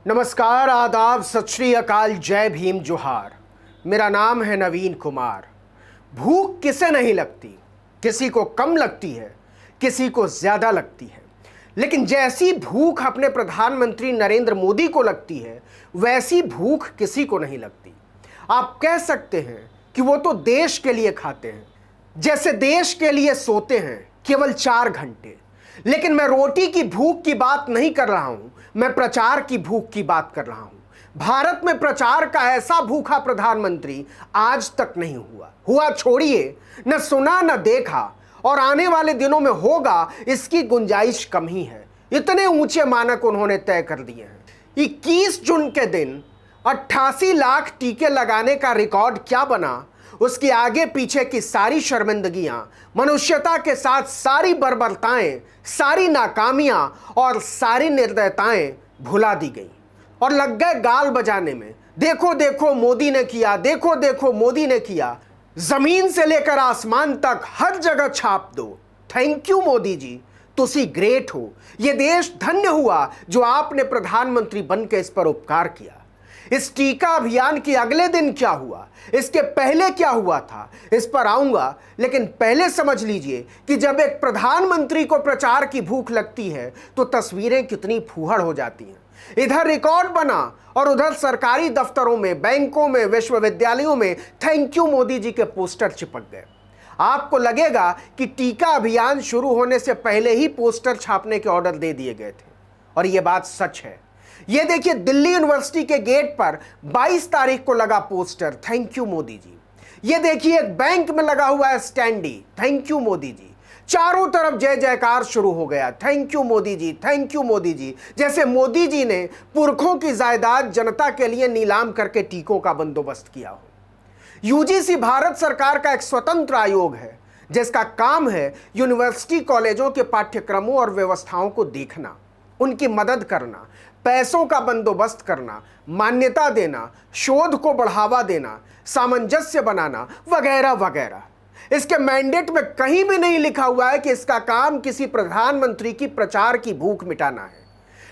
नमस्कार, आदाब, सत श्री अकाल, जय भीम, जोहार। मेरा नाम है नवीन कुमार। भूख किसे नहीं लगती? किसी को कम लगती है, किसी को ज्यादा लगती है, लेकिन जैसी भूख अपने प्रधानमंत्री नरेंद्र मोदी को लगती है वैसी भूख किसी को नहीं लगती। आप कह सकते हैं कि वो तो देश के लिए खाते हैं, जैसे देश के लिए सोते हैं केवल 4 घंटे। लेकिन मैं रोटी की भूख की बात नहीं कर रहा हूं, मैं प्रचार की भूख की बात कर रहा हूं। भारत में प्रचार का ऐसा भूखा प्रधानमंत्री आज तक नहीं हुआ छोड़िए, न सुना न देखा, और आने वाले दिनों में होगा इसकी गुंजाइश कम ही है। इतने ऊंचे मानक उन्होंने तय कर दिए हैं। 21 जून के दिन 88 लाख टीके लगाने का रिकॉर्ड क्या बना, उसके आगे पीछे की सारी शर्मिंदगियां, मनुष्यता के साथ सारी बर्बरताएं, सारी नाकामियां और सारी निर्दयताएं भुला दी गई और लग गए गाल बजाने में। देखो देखो मोदी ने किया, देखो देखो मोदी ने किया। जमीन से लेकर आसमान तक हर जगह छाप दो, थैंक यू मोदी जी, तुसी ग्रेट हो। यह देश धन्य हुआ जो आपने प्रधानमंत्री बनकर इस पर उपकार किया। इस टीका अभियान के अगले दिन क्या हुआ, इसके पहले क्या हुआ था, इस पर आऊंगा, लेकिन पहले समझ लीजिए कि जब एक प्रधानमंत्री को प्रचार की भूख लगती है तो तस्वीरें कितनी फूहड़ हो जाती हैं। इधर रिकॉर्ड बना और उधर सरकारी दफ्तरों में, बैंकों में, विश्वविद्यालयों में थैंक यू मोदी जी के पोस्टर चिपक गए। आपको लगेगा कि टीका अभियान शुरू होने से पहले ही पोस्टर छापने के ऑर्डर दे दिए गए थे, और यह बात सच है। ये देखिए, दिल्ली यूनिवर्सिटी के गेट पर 22 तारीख को लगा poster, thank you Modi ji. ये देखिए, एक बैंक में लगा हुआ है standee, thank you Modi ji. चारों तरफ जय जयकार शुरू हो गया, thank you Modi ji, thank you Modi ji. जैसे मोदी जी ने पुरखों की जायदाद जनता के लिए नीलाम करके टीकों का बंदोबस्त किया हो। यूजीसी भारत सरकार का एक स्वतंत्र आयोग है जिसका काम है यूनिवर्सिटी कॉलेजों के पाठ्यक्रमों और व्यवस्थाओं को देखना, उनकी मदद करना, पैसों का बंदोबस्त करना, मान्यता देना, शोध को बढ़ावा देना, सामंजस्य बनाना, वगैरह वगैरह। इसके मैंडेट में कहीं भी नहीं लिखा हुआ है कि इसका काम किसी प्रधानमंत्री की प्रचार की भूख मिटाना है।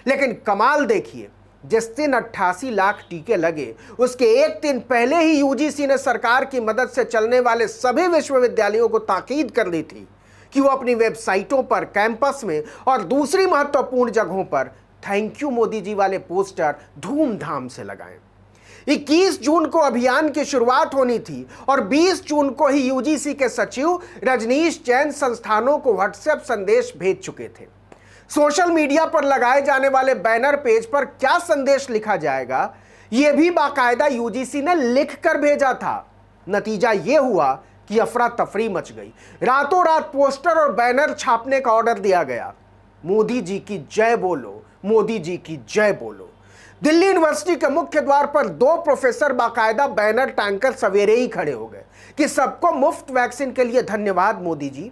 लेकिन कमाल देखिए, जिस दिन 88 लाख टीके लगे उसके एक दिन पहले ही यूजीसी ने सरकार की मदद से चलने वाले सभी विश्वविद्यालयों को ताकीद कर दी थी कि वो अपनी वेबसाइटों पर, कैंपस में और दूसरी महत्वपूर्ण जगहों पर थैंक यू मोदी जी वाले पोस्टर धूमधाम से लगाएं। 21 जून को अभियान की शुरुआत होनी थी और 20 जून को ही यूजीसी के सचिव रजनीश जैन संस्थानों को व्हाट्सएप संदेश भेज चुके थे। सोशल मीडिया पर लगाए जाने वाले बैनर पेज पर क्या संदेश लिखा जाएगा, यह भी बाकायदा यूजीसी ने लिख कर भेजा था। नतीजा यह हुआ कि अफरा तफरी मच गई। रातों रात पोस्टर और बैनर छापने का ऑर्डर दिया गया। मोदी जी की जय बोलो, मोदी जी की जय बोलो। दिल्ली यूनिवर्सिटी के मुख्य द्वार पर 2 प्रोफेसर बाकायदा बैनर टांगकर सवेरे ही खड़े हो गए कि सबको मुफ्त वैक्सीन के लिए धन्यवाद मोदी जी।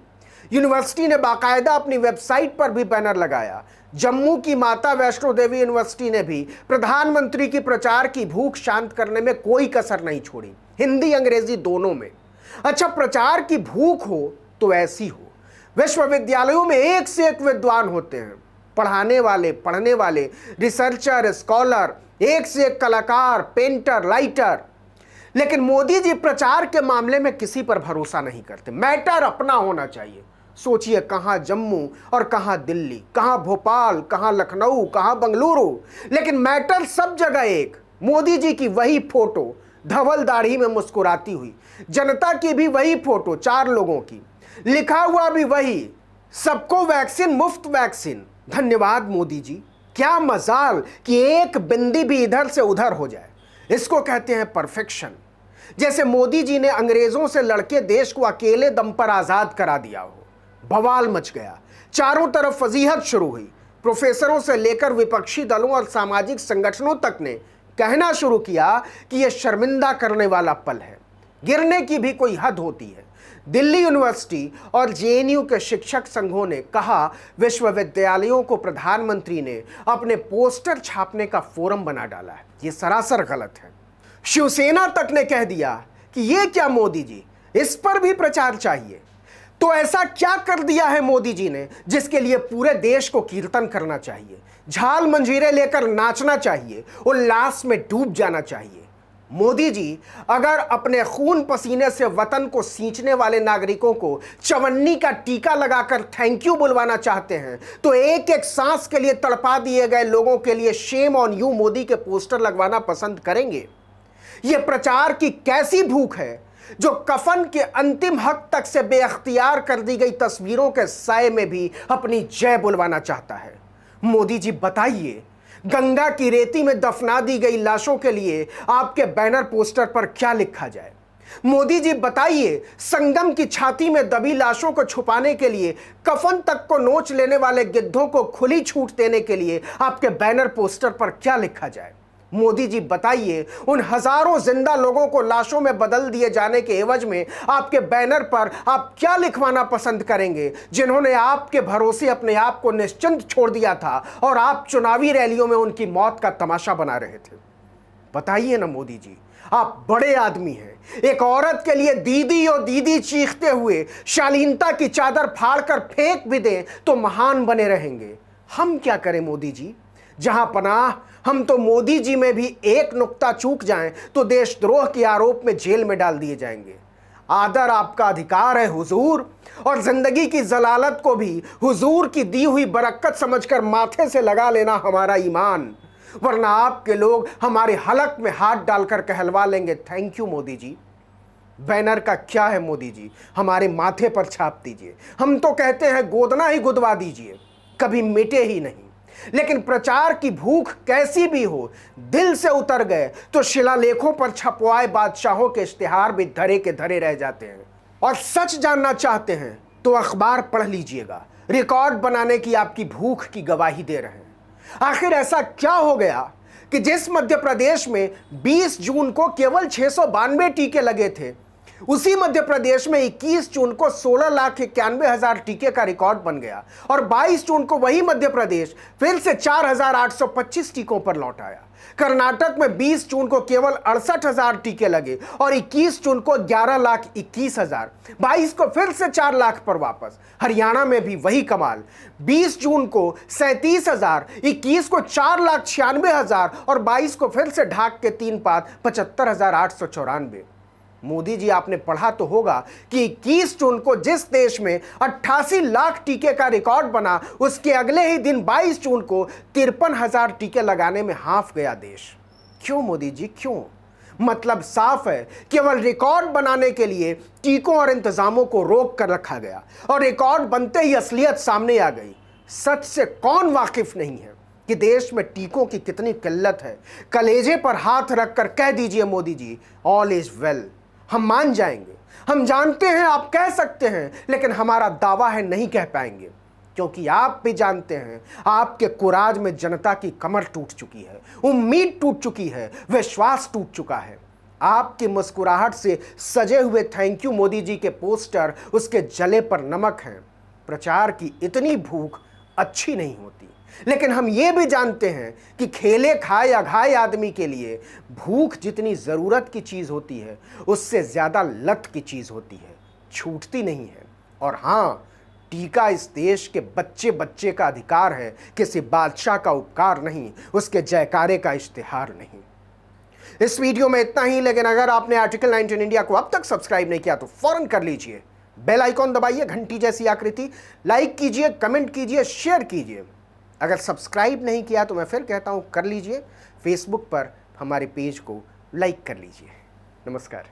यूनिवर्सिटी ने बाकायदा अपनी वेबसाइट पर भी बैनर लगाया। जम्मू की माता वैष्णो देवी यूनिवर्सिटी ने भी प्रधानमंत्री की प्रचार की भूख शांत करने में कोई कसर नहीं छोड़ी, हिंदी अंग्रेजी दोनों में। अच्छा, प्रचार की भूख हो तो ऐसी हो। विश्वविद्यालयों में एक से एक विद्वान होते हैं, पढ़ाने वाले, पढ़ने वाले, रिसर्चर, स्कॉलर, एक से एक कलाकार, पेंटर, राइटर। लेकिन मोदी जी प्रचार के मामले में किसी पर भरोसा नहीं करते। मैटर अपना होना चाहिए। सोचिए, कहां जम्मू और कहां दिल्ली, कहां भोपाल, कहां लखनऊ, कहां बंगलुरु, लेकिन मैटर सब जगह एक। मोदी जी की वही फोटो धवल दाढ़ी में मुस्कुराती हुई, जनता की भी वही फोटो 4 लोगों की, लिखा हुआ भी वही, सबको वैक्सीन, मुफ्त वैक्सीन, धन्यवाद मोदी जी। क्या मजाल कि एक बिंदी भी इधर से उधर हो जाए। इसको कहते हैं परफेक्शन। जैसे मोदी जी ने अंग्रेजों से लड़के देश को अकेले दम पर आजाद करा दिया हो। बवाल मच गया, चारों तरफ फजीहत शुरू हुई। प्रोफेसरों से लेकर विपक्षी दलों और सामाजिक संगठनों तक ने कहना शुरू किया कि यह शर्मिंदा करने वाला पल है। गिरने की भी कोई हद होती है। दिल्ली यूनिवर्सिटी और जेएनयू के शिक्षक संघों ने कहा विश्वविद्यालयों को प्रधानमंत्री ने अपने पोस्टर छापने का फोरम बना डाला है। यह सरासर गलत है। शिवसेना तक ने कह दिया कि यह क्या मोदी जी, इस पर भी प्रचार चाहिए। तो ऐसा क्या कर दिया है मोदी जी ने जिसके लिए पूरे देश को कीर्तन करना चाहिए, झाल मंजीरे लेकर नाचना चाहिए, उल्लास में डूब जाना चाहिए? मोदी जी अगर अपने खून पसीने से वतन को सींचने वाले नागरिकों को चवन्नी का टीका लगाकर थैंक यू बुलवाना चाहते हैं, तो एक एक सांस के लिए तड़पा दिए गए लोगों के लिए शेम ऑन यू मोदी के पोस्टर लगवाना पसंद करेंगे? यह प्रचार की कैसी भूख है जो कफन के अंतिम हक तक से बेअख्तियार कर दी गई तस्वीरों के साए में भी अपनी जय बुलवाना चाहता है? मोदी जी बताइए, गंगा की रेती में दफना दी गई लाशों के लिए आपके बैनर पोस्टर पर क्या लिखा जाए? मोदी जी बताइए, संगम की छाती में दबी लाशों को छुपाने के लिए कफन तक को नोच लेने वाले गिद्धों को खुली छूट देने के लिए आपके बैनर पोस्टर पर क्या लिखा जाए? मोदी जी बताइए, उन हजारों जिंदा लोगों को लाशों में बदल दिए जाने के एवज में आपके बैनर पर आप क्या लिखवाना पसंद करेंगे, जिन्होंने आपके भरोसे अपने आप को निश्चिंत छोड़ दिया था और आप चुनावी रैलियों में उनकी मौत का तमाशा बना रहे थे? बताइए ना मोदी जी, आप बड़े आदमी हैं। एक औरत के लिए दीदी और दीदी चीखते हुए शालीनता की चादर फाड़कर फेंक भी दें तो महान बने रहेंगे। हम क्या करें मोदी जी? जहां पनाह हम तो मोदी जी में भी एक नुक्ता चूक जाएं तो देशद्रोह के आरोप में जेल में डाल दिए जाएंगे। आदर आपका अधिकार है हुजूर, और जिंदगी की जलालत को भी हुजूर की दी हुई बरकत समझकर माथे से लगा लेना हमारा ईमान, वरना आपके लोग हमारे हलक में हाथ डालकर कहलवा लेंगे thank you Modi ji. Banner का क्या है मोदी जी, हमारे माथे पर छाप दीजिए। हम तो कहते हैं गोदना ही गुदवा दीजिए, कभी मिटे ही नहीं। लेकिन प्रचार की भूख कैसी भी हो, दिल से उतर गए तो शिलालेखों पर छपवाए बादशाहों के इश्तिहार भी धरे के धरे रह जाते हैं। और सच जानना चाहते हैं तो अखबार पढ़ लीजिएगा, रिकॉर्ड बनाने की आपकी भूख की गवाही दे रहे हैं। आखिर ऐसा क्या हो गया कि जिस मध्य प्रदेश में 20 जून को केवल 692 टीके लगे थे, उसी मध्य प्रदेश में 21 जून को 16,91,000 टीके का रिकॉर्ड बन गया और 22 जून को वही मध्य प्रदेश फिर से 4,825 टीकों पर लौट आया। कर्नाटक में 20 जून को केवल 68,000 टीके लगे और 21 जून को 11,21,000, 22 को फिर से 4 लाख पर वापस। हरियाणा में भी वही कमाल, 20 जून को 37,000, 21 को 4,96,000 और 22 को फिर से ढाक के 3 पात 75,894। मोदी जी आपने पढ़ा तो होगा कि 21 जून को जिस देश में 88 लाख टीके का रिकॉर्ड बना, उसके अगले ही दिन 22 जून को 53,000 टीके लगाने में हाफ गया देश। क्यों मोदी जी, क्यों? मतलब साफ है, केवल रिकॉर्ड बनाने के लिए टीकों और इंतजामों को रोक कर रखा गया और रिकॉर्ड बनते ही असलियत सामने आ गई। सच से कौन वाकिफ नहीं है कि देश में टीकों की कितनी किल्लत है? कलेजे पर हाथ रखकर कह दीजिए Modi ji, all is well. हम मान जाएंगे, हम जानते हैं आप कह सकते हैं, लेकिन हमारा दावा है नहीं कह पाएंगे, क्योंकि आप भी जानते हैं आपके कुराज में जनता की कमर टूट चुकी है, उम्मीद टूट चुकी है, विश्वास टूट चुका है। आपकी मुस्कुराहट से सजे हुए थैंक यू मोदी जी के पोस्टर उसके जले पर नमक हैं। प्रचार की इतनी भूख अच्छी नहीं होती, लेकिन हम ये भी जानते हैं कि खेले खाए या घाये आदमी के लिए भूख जितनी ज़रूरत की चीज़ होती है, उससे ज़्यादा लत की चीज़ होती है, छूटती नहीं है। और हाँ, टीका इस देश के बच्चे बच्चे का अधिकार है, किसी बादशाह का उपकार नहीं, उसके जयकारे का इश्तिहार नहीं। इस वीडियो में इतना ही, लेकिन अगर आपने आर्टिकल 19 इंडिया को अब तक सब्सक्राइब नहीं किया तो फौरन कर लीजिए। बेल आइकॉन दबाइए, घंटी जैसी आकृति, लाइक कीजिए, कमेंट कीजिए, शेयर कीजिए। अगर सब्सक्राइब नहीं किया तो मैं फिर कहता हूं कर लीजिए। फेसबुक पर हमारे पेज को लाइक कर लीजिए। नमस्कार।